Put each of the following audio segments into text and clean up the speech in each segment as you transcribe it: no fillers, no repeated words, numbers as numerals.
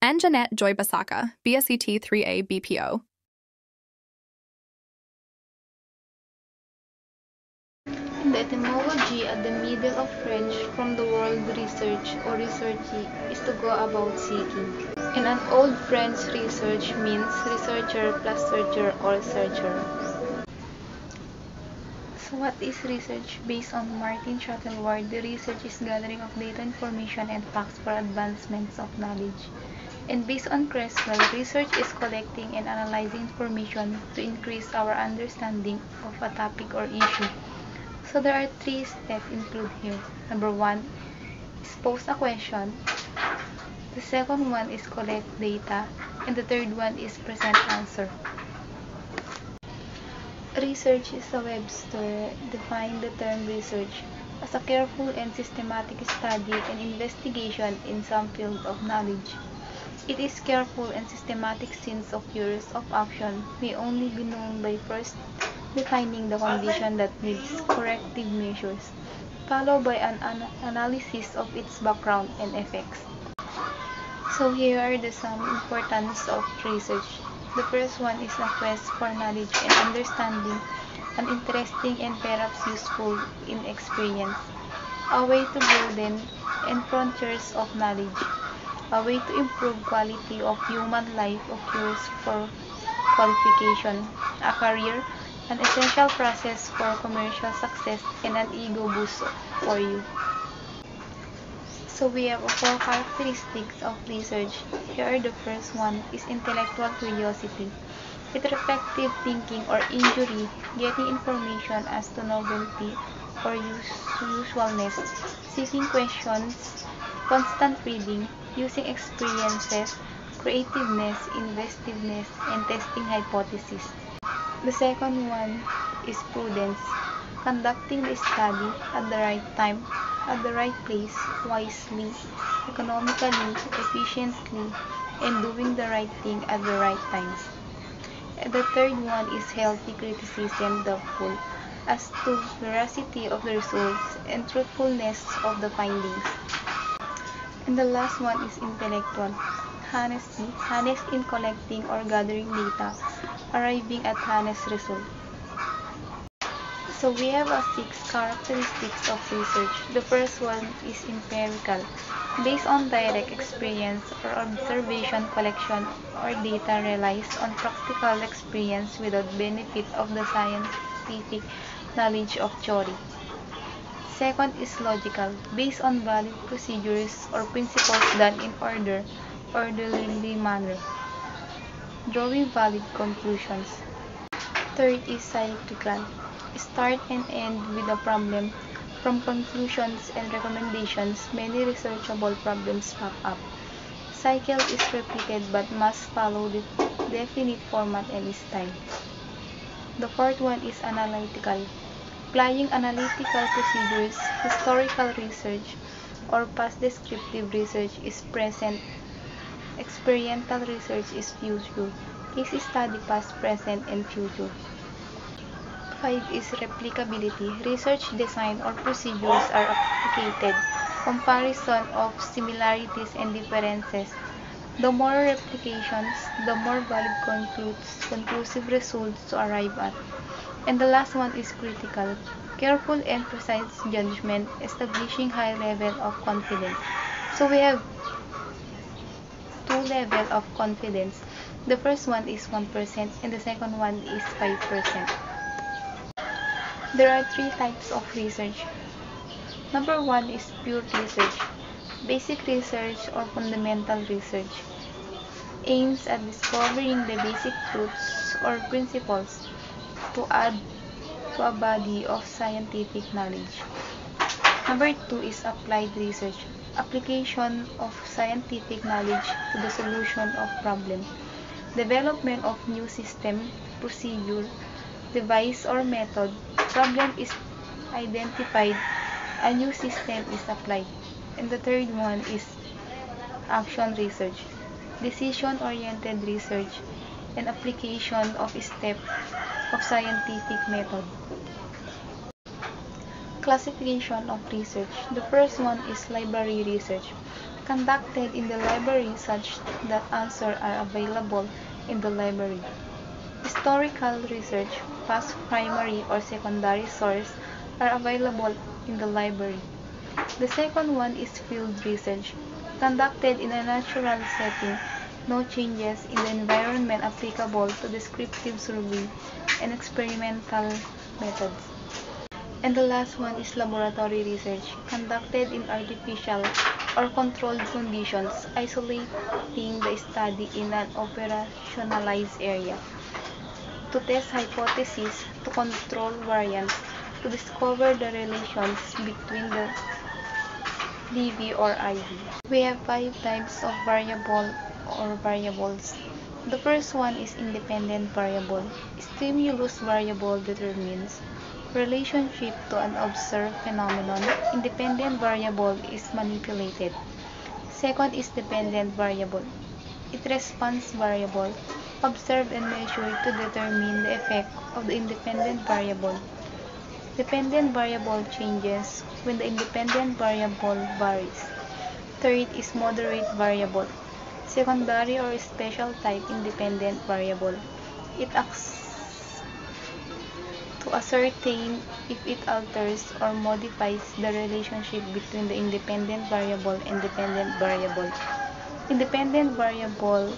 and Jeanette Joy Basaka, BSET 3A BPO. The etymology at the middle of French from the word research or researcher is to go about seeking. And an old French research means researcher plus searcher or searcher. So what is research? Based on Martin Shuttleworth, the research is gathering of data, information, and facts for advancements of knowledge. And based on Creswell, research is collecting and analyzing information to increase our understanding of a topic or issue. So there are 3 steps included here. Number 1 is pose a question. The second one is collect data. And the third one is present answer. Research is a Webster defined the term research as a careful and systematic study and investigation in some field of knowledge. It is careful and systematic since occurrence of action may only be known by first defining the condition that needs corrective measures, followed by an analysis of its background and effects. So here are the some importance of research. The first one is a quest for knowledge and understanding, an interesting and perhaps useful in experience, a way to broaden and frontiers of knowledge, a way to improve quality of human life occurs for qualification, a career, an essential process for commercial success, and an ego boost for you. So we have 4 characteristics of research. Here are the first one is intellectual curiosity. With reflective thinking or inquiry, getting information as to novelty or usualness, seeking questions, constant reading, using experiences, creativeness, inventiveness, and testing hypotheses. The second one is prudence, conducting the study at the right time, at the right place, wisely, economically, efficiently, and doing the right thing at the right times. And the third one is healthy criticism, doubtful, as to veracity of the results and truthfulness of the findings. And the last one is intellectual, honesty, honest in collecting or gathering data, arriving at honest result. So we have 6 characteristics of research. The first one is empirical, based on direct experience or observation, collection or data relies on practical experience without benefit of the scientific knowledge of theory. Second is logical, based on valid procedures or principles done in orderly manner, drawing valid conclusions. Third is cyclical, start and end with a problem. From conclusions and recommendations, many researchable problems pop up. Cycle is repeated but must follow the definite format and style. The fourth one is analytical, applying analytical procedures. Historical research or past descriptive research is present. Experiential research is future. Case study past, present, and future. 5 is replicability. Research design or procedures are applicated. Comparison of similarities and differences. The more replications, the more valid conclusive results to arrive at. And the last one is critical. Careful and precise judgment, establishing high level of confidence. So we have 2 levels of confidence. The first one is 1% and the second one is 5%. There are 3 types of research. Number 1 is pure research. Basic research or fundamental research aims at discovering the basic truths or principles to add to a body of scientific knowledge. Number 2 is applied research. Application of scientific knowledge to the solution of problems. Development of new system, procedure, device or method. Problem is identified, a new system is applied. And the third one is action research, decision-oriented research, and application of step of scientific method. Classification of research. The first one is library research. conducted in the library such that answers are available in the library. Historical research, past primary or secondary sources are available in the library. The second one is field research, conducted in a natural setting, no changes in the environment applicable to descriptive survey and experimental methods. And the last one is laboratory research, conducted in artificial or controlled conditions, isolating the study in an operationalized area, to test hypotheses, to control variance, to discover the relations between the DV or IV. We have 5 types of variable or variables. The first one is independent variable. Stimulus variable determines relationship to an observed phenomenon. Independent variable is manipulated. Second is dependent variable. It response variable, observed and measured to determine the effect of the independent variable. Dependent variable changes when the independent variable varies. Third is moderate variable. Secondary or special type independent variable. It acts to ascertain if it alters or modifies the relationship between the independent variable and dependent variable. Independent variable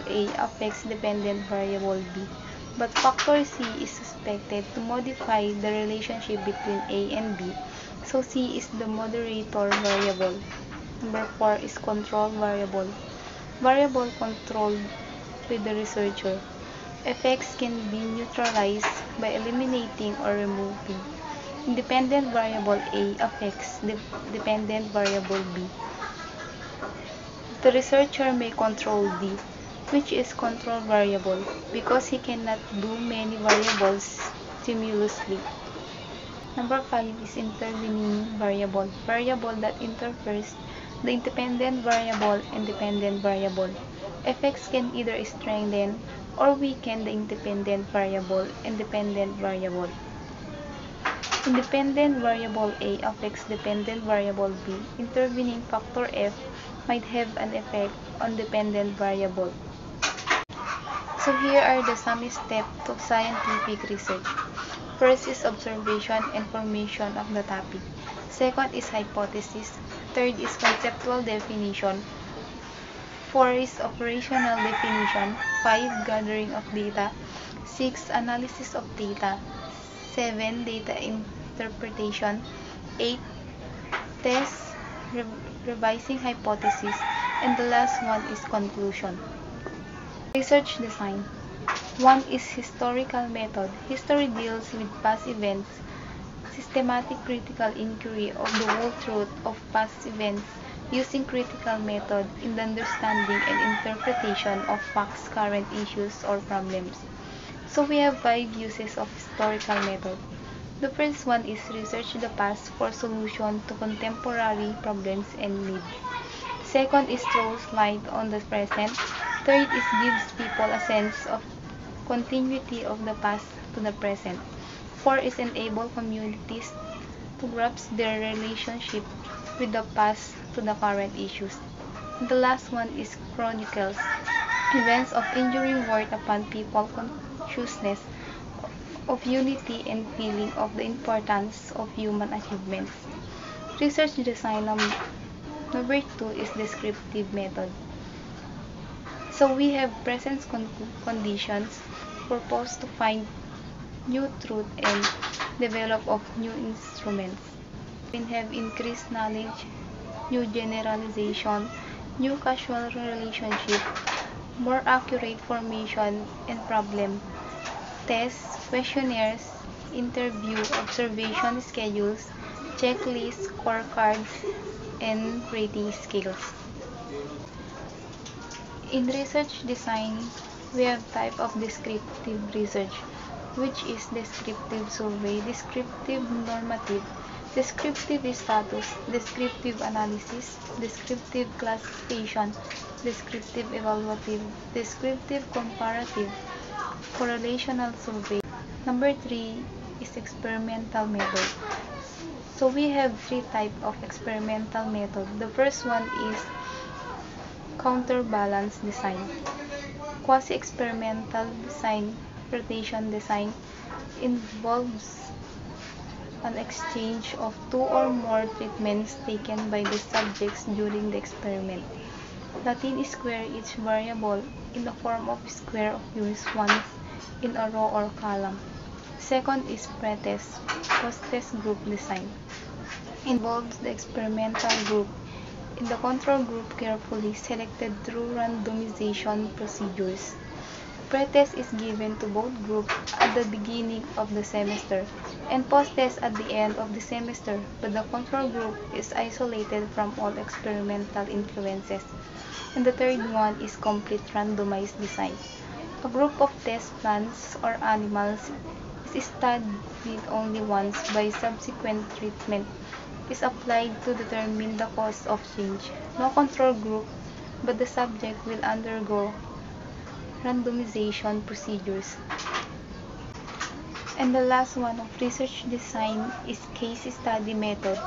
A affects dependent variable B, but factor C is suspected to modify the relationship between A and B, so C is the moderator variable. Number 4 is control variable. Variable controlled by the researcher. Effects can be neutralized by eliminating or removing. Independent variable A affects the dependent variable B. The researcher may control D, which is control variable, because he cannot do many variables simultaneously. Number 5 is intervening variable. Variable that interferes the independent variable and dependent variable. Effects can either strengthen or weaken the independent variable and dependent variable. Independent variable A affects dependent variable B. Intervening factor F might have an effect on dependent variable. So here are the some steps of scientific research. First is observation and formation of the topic. Second is hypothesis. Third is conceptual definition. 4 is operational definition. 5 gathering of data. 6 analysis of data. 7 data interpretation. 8 test revising hypothesis. And the last one is conclusion. Research design. 1 is historical method. History deals with past events. Systematic critical inquiry of the whole truth of past events using critical method in the understanding and interpretation of facts, current issues, or problems. So we have 5 uses of historical method. The first one is research the past for solution to contemporary problems and needs. Second is throws light on the present. Third is gives people a sense of continuity of the past to the present. 4 is enable communities to grasp their relationship with the past to the current issues. And the last one is chronicles events of enduring work upon people consciousness of unity and feeling of the importance of human achievements. Research design number 2 is descriptive method. So we have present conditions, purpose to find new truth and develop of new instruments. We have increased knowledge, new generalization, new causal relationship, more accurate formation and problem, tests, questionnaires, interview, observation schedules, checklists, scorecards, and rating scales. In research design, we have type of descriptive research, which is descriptive survey, descriptive normative, descriptive status, descriptive analysis, descriptive classification, descriptive evaluative, descriptive comparative, correlational survey. Number 3 is experimental method. So we have three types of experimental method. The first one is counterbalance design. Quasi-experimental design, rotation design, involves an exchange of two or more treatments taken by the subjects during the experiment. Latin square each variable in the form of square of use once in a row or column. Second is pretest, post-test group design. Involves the experimental group in the control group carefully selected through randomization procedures. Pretest is given to both groups at the beginning of the semester and post-test at the end of the semester, but the control group is isolated from all experimental influences. And the third one is complete randomized design. A group of test plants or animals is studied only once by subsequent treatment is applied to determine the cause of change. No control group, but the subject will undergo randomization procedures. And the last one of research design is case study method.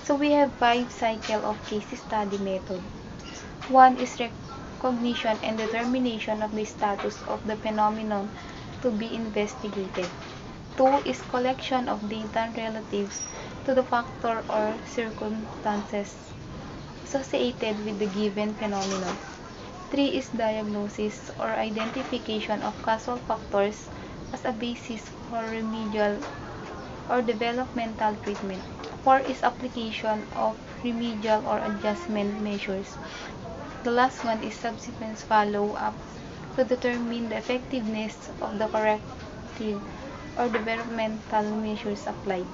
So we have 5 cycles of case study method. One is recognition and determination of the status of the phenomenon to be investigated. 2 is collection of data relatives to the factor or circumstances associated with the given phenomenon. 3 is diagnosis or identification of causal factors as a basis for remedial or developmental treatment. 4 is application of remedial or adjustment measures. The last one is subsequent follow-up to determine the effectiveness of the corrective or developmental measures applied.